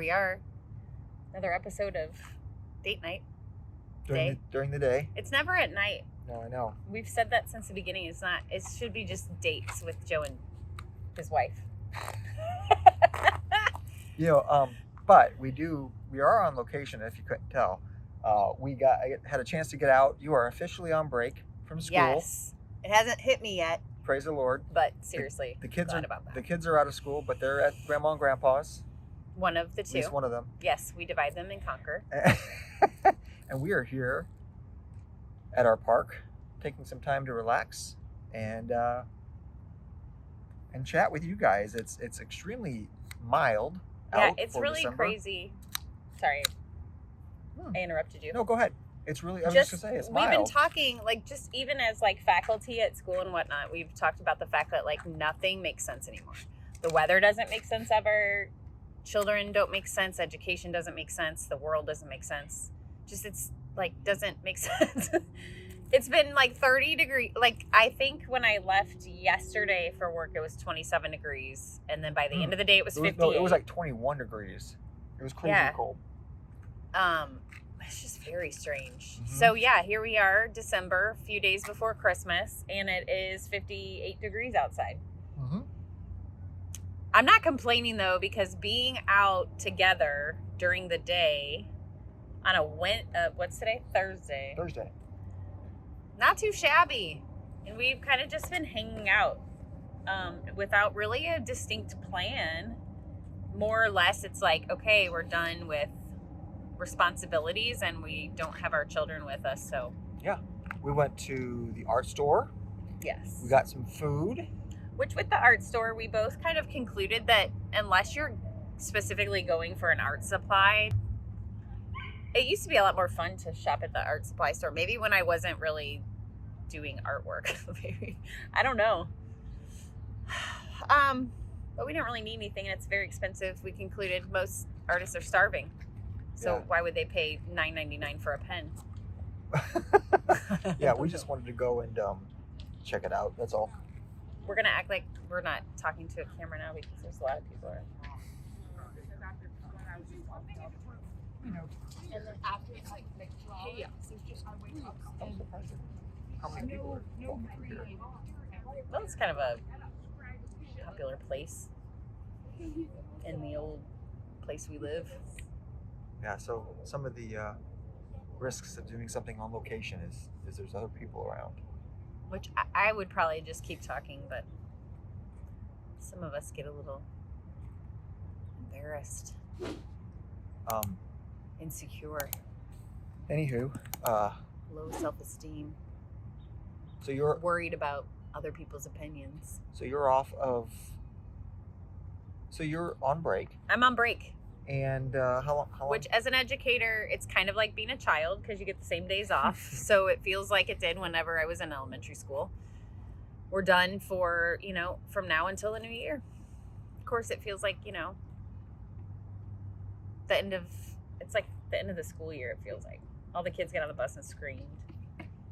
we are. Another episode of Date Night. During the day. It's never at night. No, I know. We've said that since the beginning. It's not. It should be just dates with Joe and his wife. But we are on location, if you couldn't tell. I had a chance to get out. You are officially on break from school. Yes. It hasn't hit me yet. Praise the Lord. But seriously, the kids glad about that. The kids are out of school, but they're at Grandma and Grandpa's. One of the two. At least one of them. Yes, we divide them and conquer. And we are here at our park, taking some time to relax and chat with you guys. It's extremely mild. Yeah, it's for really December. Crazy. Sorry, I interrupted you. No, go ahead. It's really. I was just gonna say it's mild. We've been talking, like, just even as like faculty at school and whatnot. We've talked about the fact that like nothing makes sense anymore. The weather doesn't make sense ever. Children don't make sense. Education doesn't make sense. The world doesn't make sense. It's like doesn't make sense. It's been like 30 degrees. Like, I think when I left yesterday for work, it was 27 degrees. And then by the end of the day, it was 58. No, it was like 21 degrees. It was crazy cold. It's just very strange. Mm-hmm. So yeah, here we are, December, a few days before Christmas, and it is 58 degrees outside. Mm-hmm. I'm not complaining though, because being out together during the day on what's today? Thursday. Not too shabby. And we've kind of just been hanging out without really a distinct plan. More or less, it's like, okay, we're done with responsibilities and we don't have our children with us. So yeah, we went to the art store. Yes. We got some food. Which with the art store, we both kind of concluded that unless you're specifically going for an art supply, it used to be a lot more fun to shop at the art supply store. Maybe when I wasn't really doing artwork. Maybe. I don't know. But we didn't really need anything, and it's very expensive. We concluded most artists are starving. So why would they pay $9.99 for a pen? Yeah, we just wanted to go and check it out. That's all. We're going to act like we're not talking to a camera now because there's a lot of people around. And then after it's like chaos, there's just how many people are here. Well, it's kind of a popular place in the old place we live. Yeah, so some of the risks of doing something on location is there's other people around. Which I would probably just keep talking, but some of us get a little embarrassed. Insecure. Anywho. Low self-esteem. So you're worried about other people's opinions. So you're you're on break. I'm on break. And how long? Which, as an educator, it's kind of like being a child because you get the same days off. So it feels like it did whenever I was in elementary school. We're done for, from now until the new year. Of course, it feels like, it's like the end of the school year, it feels like. All the kids get on the bus and screamed.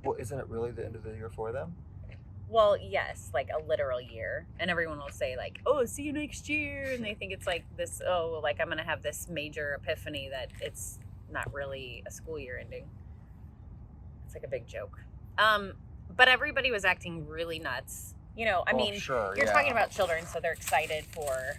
Well, isn't it really the end of the year for them? Well, yes, like a literal year. And everyone will say like, oh, see you next year. And they think it's like this, like I'm going to have this major epiphany that it's not really a school year ending. It's like a big joke. But everybody was acting really nuts. Sure, you're talking about children, so they're excited for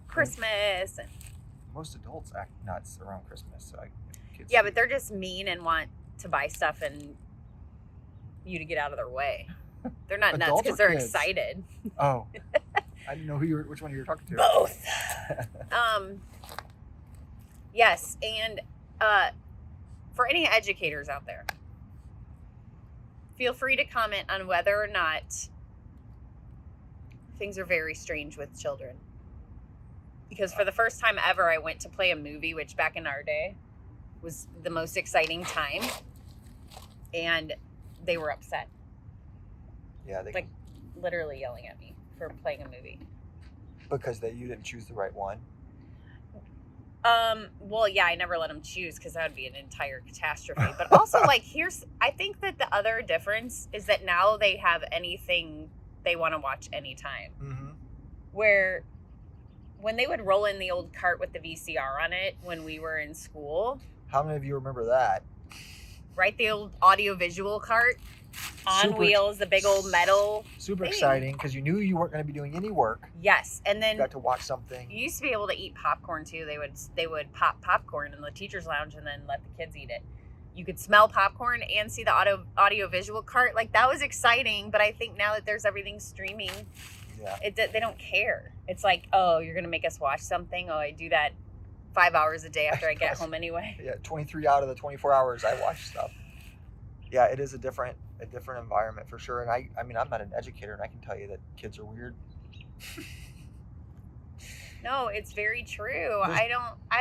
Christmas. And most adults act nuts around Christmas. So kids but they're just mean and want to buy stuff and you to get out of their way. They're not nuts because they're excited. Oh, I didn't know which one you were talking to. Both. Yes, and for any educators out there, feel free to comment on whether or not things are very strange with children. Because for the first time ever, I went to play a movie, which back in our day was the most exciting time, and they were upset. Yeah, they literally yelling at me for playing a movie. Because you didn't choose the right one? Well, yeah, I never let them choose because that would be an entire catastrophe. But also, I think that the other difference is that now they have anything they want to watch anytime. Mm-hmm. Where when they would roll in the old cart with the VCR on it when we were in school. How many of you remember that? Right, the old audio-visual cart on wheels, the big old metal Super thing. exciting because you knew you weren't going to be doing any work. Yes, and then you got to watch something. You used to be able to eat popcorn too. They would pop popcorn in the teacher's lounge and then let the kids eat it. You could smell popcorn and see the audio-visual cart. Like, that was exciting, but I think now that there's everything streaming, they don't care. It's like, oh, you're going to make us watch something? Oh, I do that 5 hours a day after I get home anyway. Yeah, 23 out of the 24 hours I watch stuff. Yeah, it is a different environment for sure. And I mean, I'm not an educator, and I can tell you that kids are weird. No, it's very true. I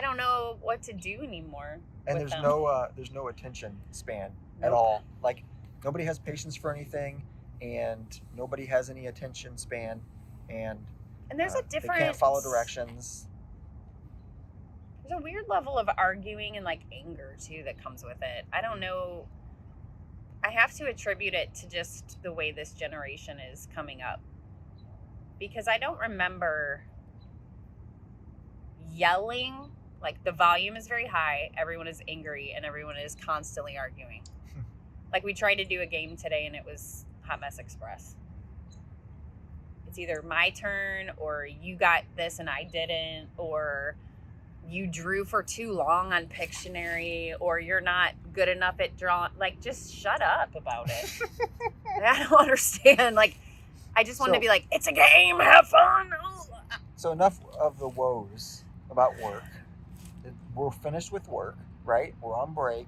don't know what to do anymore. And there's no attention span at all. Like, nobody has patience for anything, and nobody has any attention span, and there's a different. They can't follow directions. There's a weird level of arguing and like anger too that comes with it. I don't know. I have to attribute it to just the way this generation is coming up, because I don't remember yelling. Like, the volume is very high, everyone is angry, and everyone is constantly arguing. Like, we tried to do a game today and it was Hot Mess Express. It's either my turn, or you got this and I didn't, or you drew for too long on Pictionary, or you're not good enough at drawing. Like, just shut up about it. I don't understand. Like, I just want to be like, it's a game, have fun. So enough of the woes about work. We're finished with work, right? We're on break.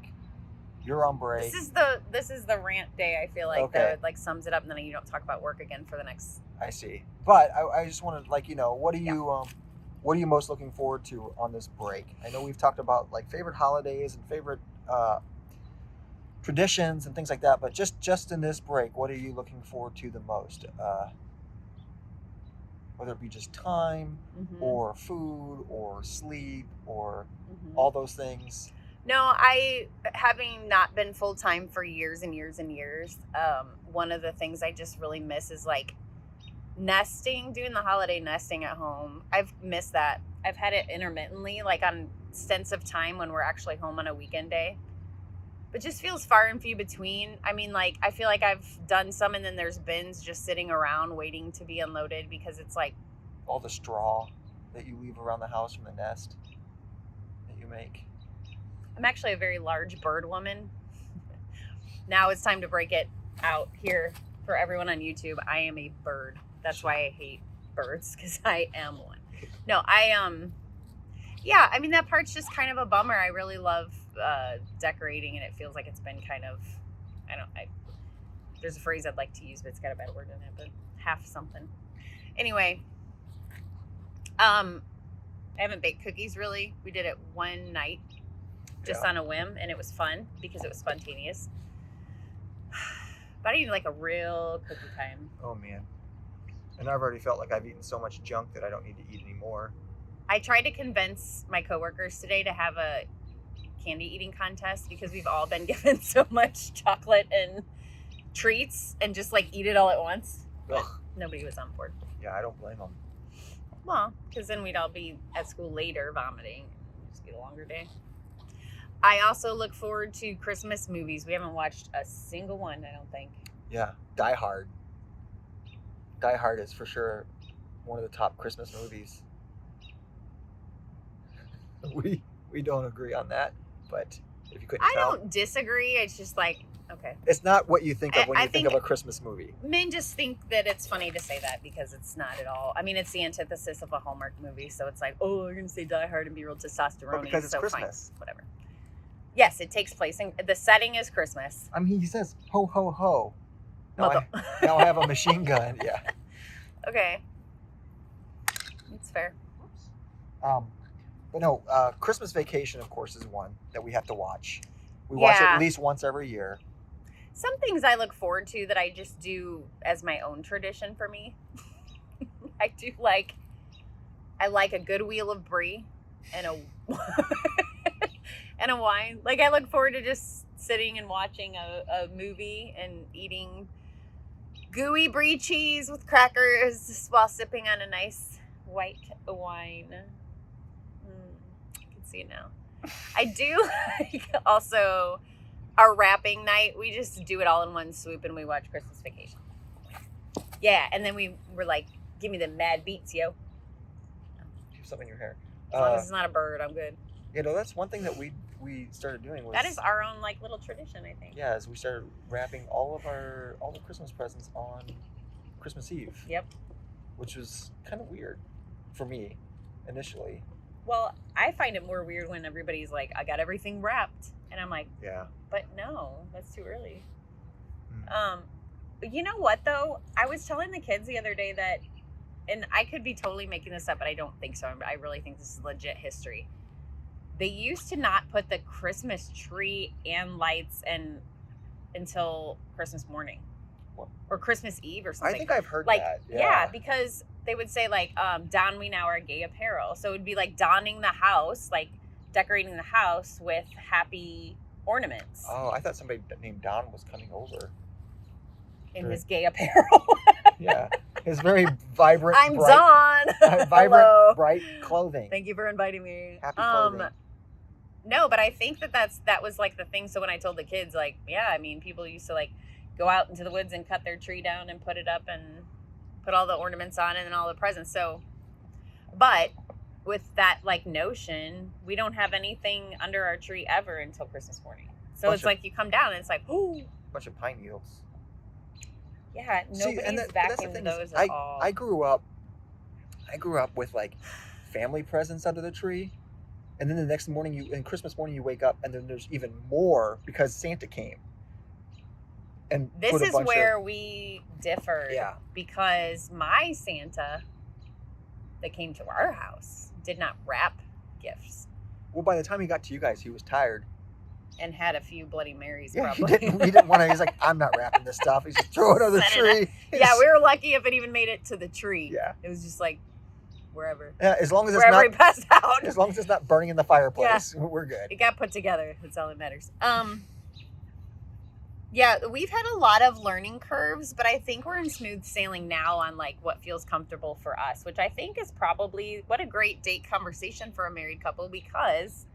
You're on break. This is the rant day. I feel like that like sums it up, and then you don't talk about work again for the next. I see. But I just want to, like, what are you most looking forward to on this break? I know we've talked about like favorite holidays and favorite traditions and things like that, but just in this break, what are you looking forward to the most? Whether it be just time, or food, or sleep, or all those things. No, I, having not been full-time for years and years and years, one of the things I just really miss is like nesting, doing the holiday nesting at home. I've missed that. I've had it intermittently, like on stints of time when we're actually home on a weekend day. But just feels far and few between. I mean, like, I feel like I've done some, and then there's bins just sitting around waiting to be unloaded, because it's like all the straw that you leave around the house from the nest that you make. I'm actually a very large bird woman. Now it's time to break it out here for everyone on YouTube. I am a bird. That's why I hate birds, because I am one. No, yeah, I mean, that part's just kind of a bummer. I really love decorating, and it feels like it's been kind of, there's a phrase I'd like to use, but it's got a bad word in it, but half something. Anyway, I haven't baked cookies really. We did it one night just on a whim, and it was fun because it was spontaneous. But I need like a real cookie time. Oh man. And I've already felt like I've eaten so much junk that I don't need to eat anymore. I tried to convince my coworkers today to have a candy eating contest, because we've all been given so much chocolate and treats, and just like eat it all at once. But nobody was on board. Yeah, I don't blame them. Well, because then we'd all be at school later vomiting. It'd just be a longer day. I also look forward to Christmas movies. We haven't watched a single one, I don't think. Yeah, Die Hard. Die Hard is for sure one of the top Christmas movies. We don't agree on that, but if you couldn't tell. I don't disagree. It's just like, okay. It's not what you think of when you think of a Christmas movie. Men just think that it's funny to say that, because it's not at all. I mean, it's the antithesis of a Hallmark movie, so it's like, oh, you're going to say Die Hard and be real testosterone-y. Well, because it's so Christmas. Fine, whatever. Yes, it takes place in, the setting is Christmas. I mean, he says, ho, ho, ho. Now I have a machine gun, yeah. Okay. That's fair. But no, Christmas Vacation, of course, is one that we have to watch. We watch it at least once every year. Some things I look forward to that I just do as my own tradition for me. I like a good wheel of brie and a wine. Like, I look forward to just sitting and watching a movie and eating gooey brie cheese with crackers while sipping on a nice white wine. I can see it now. I do like also our wrapping night. We just do it all in one swoop and we watch Christmas Vacation. Yeah, and then we were like, give me the mad beats, yo. Keep something in your hair. As long as it's not a bird, I'm good. You know, that's one thing that we started doing was... That is our own like little tradition, I think. Yeah, as we started wrapping all the Christmas presents on Christmas Eve. Yep. Which was kind of weird for me initially. Well, I find it more weird when everybody's like, I got everything wrapped. And I'm like, yeah. But no, that's too early. You know what, though? I was telling the kids the other day that, and I could be totally making this up, but I don't think so. I really think this is legit history. They used to not put the Christmas tree and lights until Christmas morning. What? Or Christmas Eve or something. I think I've heard like, that. Yeah, because they would say, like, don we now our gay apparel. So it would be like donning the house, like decorating the house with happy ornaments. Oh, I thought somebody named Don was coming over. In his gay apparel. Yeah. His very vibrant, I'm bright, Dawn. vibrant, Hello. bright clothing. Thank you for inviting me. Happy clothing. No, but I think that was like the thing. So when I told the kids, like, yeah, I mean, people used to like go out into the woods and cut their tree down and put it up and put all the ornaments on it and all the presents. So, but with that like notion, we don't have anything under our tree ever until Christmas morning. So it's like you come down and it's like, ooh, bunch of pine needles. Yeah, nobody's vacuuming those at all. I grew up with like family presents under the tree, and then the next morning, Christmas morning, you wake up and then there's even more because Santa came. And this is where we differed. Yeah. Because my Santa that came to our house did not wrap gifts. Well, by the time he got to you guys, he was tired. And had a few Bloody Marys, yeah, probably. He didn't want to. He's like, I'm not wrapping this stuff. He's just throw it on the tree. Yeah, we were lucky if it even made it to the tree. Yeah. It was just like wherever. Yeah, as long as it's wherever not, he passed out. As long as it's not burning in the fireplace, we're good. It got put together. That's all that matters. Yeah, we've had a lot of learning curves, but I think we're in smooth sailing now on like what feels comfortable for us, which I think is probably what a great date conversation for a married couple, because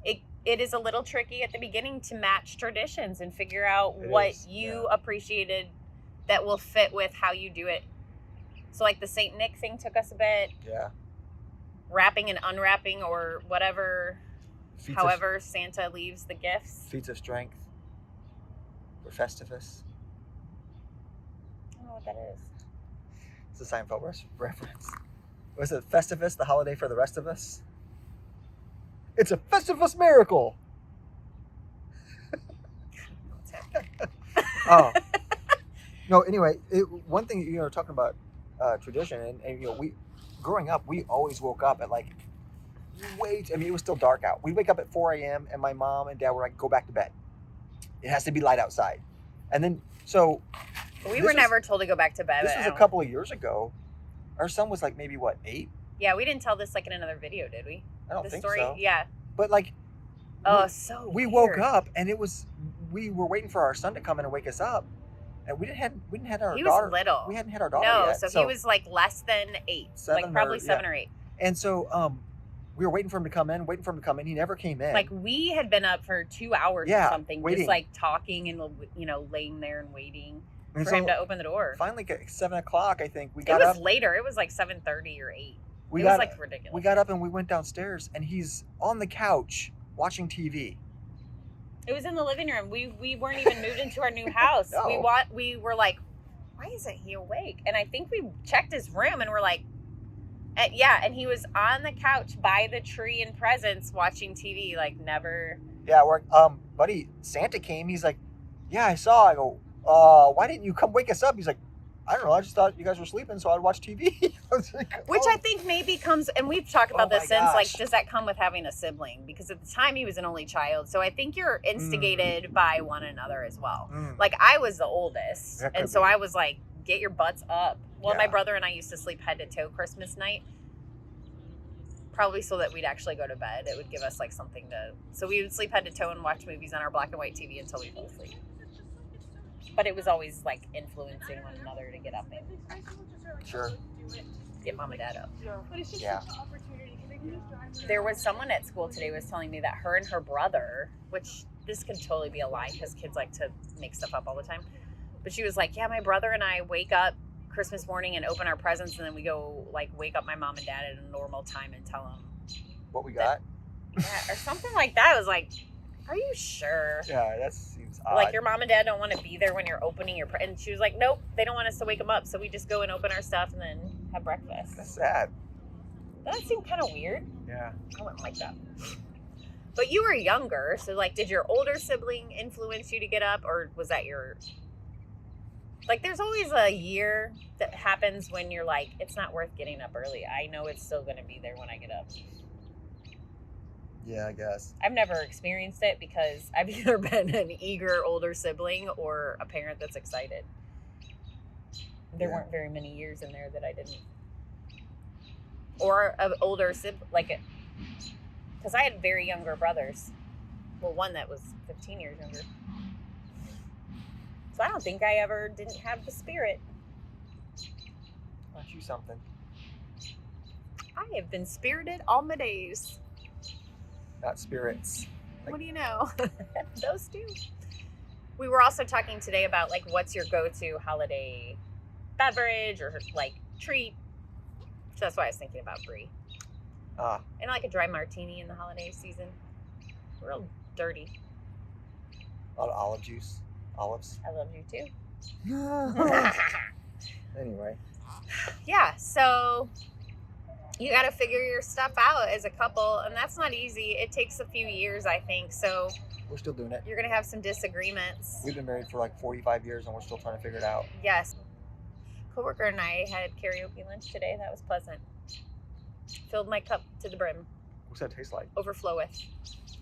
it is a little tricky at the beginning to match traditions and figure out what you appreciated that will fit with how you do it. So like the Saint Nick thing took us a bit. Yeah. Wrapping and unwrapping or whatever, however Santa leaves the gifts. Feats of strength. Or Festivus. I don't know what that is. It's a Seinfeld reference. Was it Festivus, the holiday for the rest of us? It's a Festivus miracle. Oh. No, anyway, one thing, talking about tradition, and growing up, we always woke up at like it was still dark out. We'd wake up at 4 a.m. and my mom and dad were like, go back to bed. It has to be light outside. And then, so. We were never told to go back to bed. This was a couple of years ago. Our son was like maybe, 8? Yeah, we didn't tell this like in another video, did we? I don't think story? so. Yeah. But like. We woke up and we were waiting for our son to come in and wake us up. And we didn't have our daughter. He was little. We hadn't had our daughter yet. No, so he was like less than 8. Like probably 7 or 8. And so we were waiting for him to come in. He never came in. Like we had been up for 2 hours or something, waiting. Just like talking and laying there and waiting for him to open the door. Finally, at 7 o'clock, I think we got up. It was later. It was like 7:30 or 8. It was like ridiculous. We got up and we went downstairs, and he's on the couch watching TV. It was in the living room. We weren't even moved into our new house. No. We were like, why isn't he awake? And I think we checked his room and we're like, and he was on the couch by the tree and presents watching TV, like never. Yeah, we're buddy, Santa came. He's like, yeah, I saw. I go, why didn't you come wake us up? He's like, I don't know. I just thought you guys were sleeping, so I'd watch TV. Which I think maybe comes, and we've talked about this since, like, does that come with having a sibling? Because at the time he was an only child. So I think you're instigated by one another as well. Like, I was the oldest. And so I was like, get your butts up. Well, my brother and I used to sleep head to toe Christmas night. Probably so that we'd actually go to bed. It would give us, like, something to... So we would sleep head to toe and watch movies on our black and white TV until we fell asleep. But it was always like influencing one another to get up and Sure. get mom and dad up. Yeah. There was someone at school today was telling me that her and her brother, which this could totally be a lie because kids like to make stuff up all the time. But she was like, yeah, my brother and I wake up Christmas morning and open our presents, and then we go like wake up my mom and dad at a normal time and tell them What we got? yeah, or something like that. I was like, are you sure? Yeah, that seems odd. Like your mom and dad don't want to be there when you're opening your and she was like, nope, they don't want us to wake them up, so we just go and open our stuff and then have breakfast. That's sad. That seemed kind of weird. Yeah. I wouldn't like that. But you were younger, so like, did your older sibling influence you to get up, or was that your? Like, there's always a year that happens when you're like, it's not worth getting up early. I know it's still going to be there when I get up. Yeah, I guess. I've never experienced it because I've either been an eager older sibling or a parent that's excited. There weren't very many years in there that I didn't. Or an older sibling, like, because I had very younger brothers. Well, one that was 15 years younger. So I don't think I ever didn't have the spirit. Aren't you something? I have been spirited all my days. Not spirits. What do you know? Those two. We were also talking today about like what's your go-to holiday beverage or like treat. So that's why I was thinking about brie. And like a dry martini in the holiday season. Real dirty. A lot of olive juice. Olives. I love you too. Anyway. Yeah, so you got to figure your stuff out as a couple, and that's not easy. It takes a few years, I think. So We're still doing it. you're going to have some disagreements. We've been married for like 45 years and we're still trying to figure it out. Yes. Coworker and I had karaoke lunch today. That was pleasant. Filled my cup to the brim. What's that taste like? Overfloweth.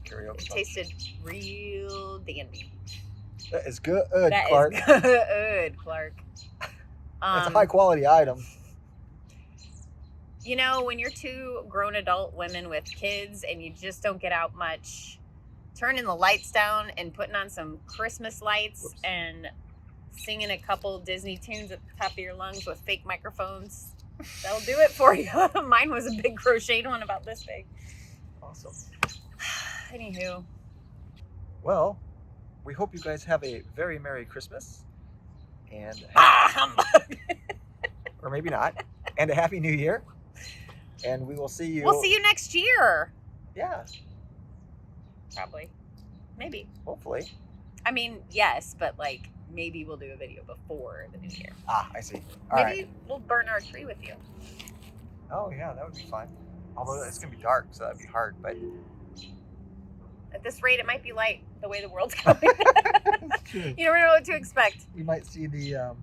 Karaoke. It tasted real dandy. That is good, That Clark. is good, Clark. It's a high quality item. You know, when you're two grown adult women with kids and you just don't get out much, turning the lights down and putting on some Christmas lights and singing a couple Disney tunes at the top of your lungs with fake microphones, that'll do it for you. Mine was a big crocheted one about this big. Awesome. Anywho. Well, we hope you guys have a very Merry Christmas. And Humbug! or maybe not. And a Happy New Year. And we will see you. We'll see you next year. Yeah. Probably. Maybe. Hopefully. I mean, yes, but like maybe we'll do a video before the new year. I see. All Maybe we'll burn our tree with you. Oh, yeah, that would be fun. Although it's going to be dark, so that'd be hard. But At this rate, it might be light the way the world's going. You never know what to expect. we might see the,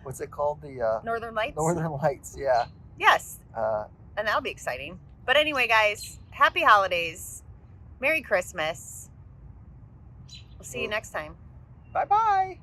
what's it called? The Northern Lights? Northern Lights, yeah. Yes. And that'll be exciting. But anyway, guys, happy holidays. Merry Christmas. We'll see you next time. Bye-bye.